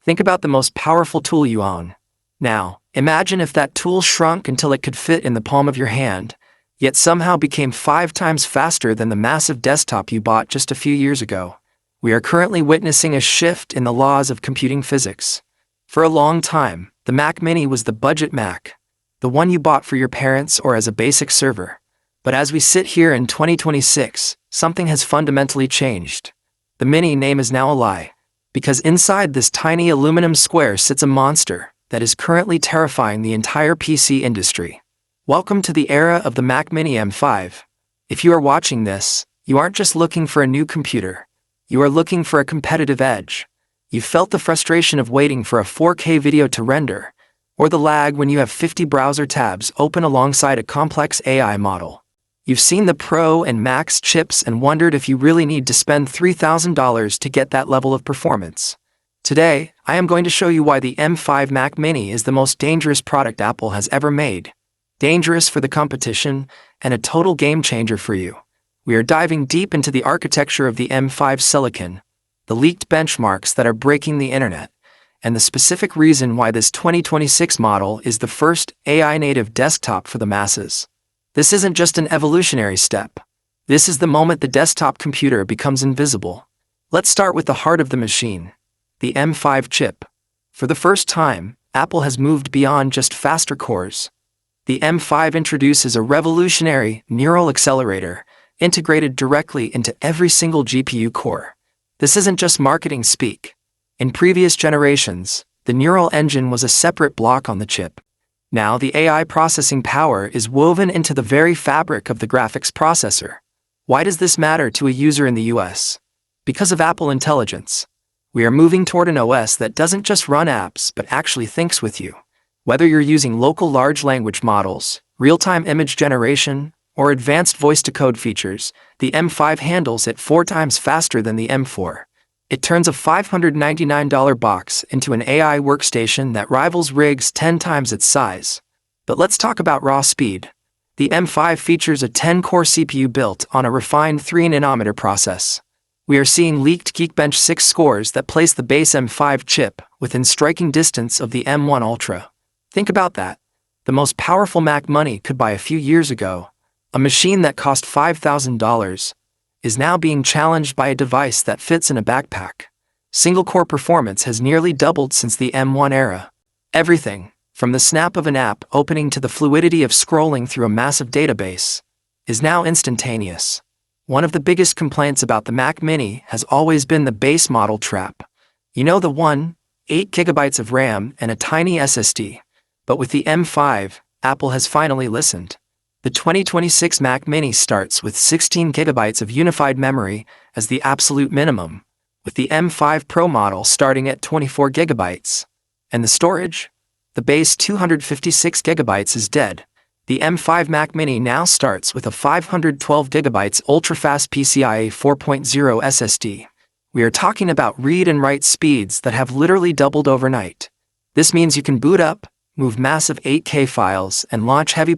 Think about the most powerful tool you own. Now, imagine if that tool shrunk until it could fit in the palm of your hand, yet somehow became 5 times faster than the massive desktop you bought just a few years ago. We are currently witnessing a shift in the laws of computing physics. For a long time, the Mac Mini was the budget Mac, the one you bought for your parents or as a basic server. But as we sit here in 2026, something has fundamentally changed. The Mini name is now a lie, because inside this tiny aluminum square sits a monster that is currently terrifying the entire PC industry. Welcome to the era of the Mac Mini M5. If you are watching this, you aren't just looking for a new computer. You are looking for a competitive edge. You've felt the frustration of waiting for a 4K video to render, or the lag when you have 50 browser tabs open alongside a complex AI model. You've seen the Pro and Max chips and wondered if you really need to spend $3,000 to get that level of performance. Today, I am going to show you why the M5 Mac Mini is the most dangerous product Apple has ever made. Dangerous for the competition, and a total game changer for you. We are diving deep into the architecture of the M5 silicon, the leaked benchmarks that are breaking the internet, and the specific reason why this 2026 model is the first AI-native desktop for the masses. This isn't just an evolutionary step. This is the moment the desktop computer becomes invisible. Let's start with the heart of the machine, the M5 chip. For the first time, Apple has moved beyond just faster cores. The M5 introduces a revolutionary neural accelerator integrated directly into every single GPU core. This isn't just marketing speak. In previous generations, the neural engine was a separate block on the chip. Now the AI processing power is woven into the very fabric of the graphics processor. Why does this matter to a user in the US? Because of Apple Intelligence. We are moving toward an OS that doesn't just run apps but actually thinks with you. Whether you're using local large language models, real-time image generation, or advanced voice-to-code features, the M5 handles it 4 times faster than the M4. It turns a $599 box into an AI workstation that rivals rigs 10 times its size. But let's talk about raw speed. The M5 features a 10-core CPU built on a refined 3nm process. We are seeing leaked Geekbench 6 scores that place the base M5 chip within striking distance of the M1 Ultra. Think about that. The most powerful Mac money could buy a few years ago, a machine that cost $5,000, is now being challenged by a device that fits in a backpack. Single-core performance has nearly doubled since the M1 era. Everything, from the snap of an app opening to the fluidity of scrolling through a massive database, is now instantaneous. One of the biggest complaints about the Mac Mini has always been the base model trap. You know the one, 8 GB of RAM and a tiny SSD. But with the M5, Apple has finally listened. The 2026 Mac Mini starts with 16 GB of unified memory as the absolute minimum, with the M5 Pro model starting at 24 GB. And the storage? The base 256 GB is dead. The M5 Mac Mini now starts with a 512 GB ultra-fast PCIe 4.0 SSD. We are talking about read and write speeds that have literally doubled overnight. This means you can boot up, move massive 8K files, and launch heavy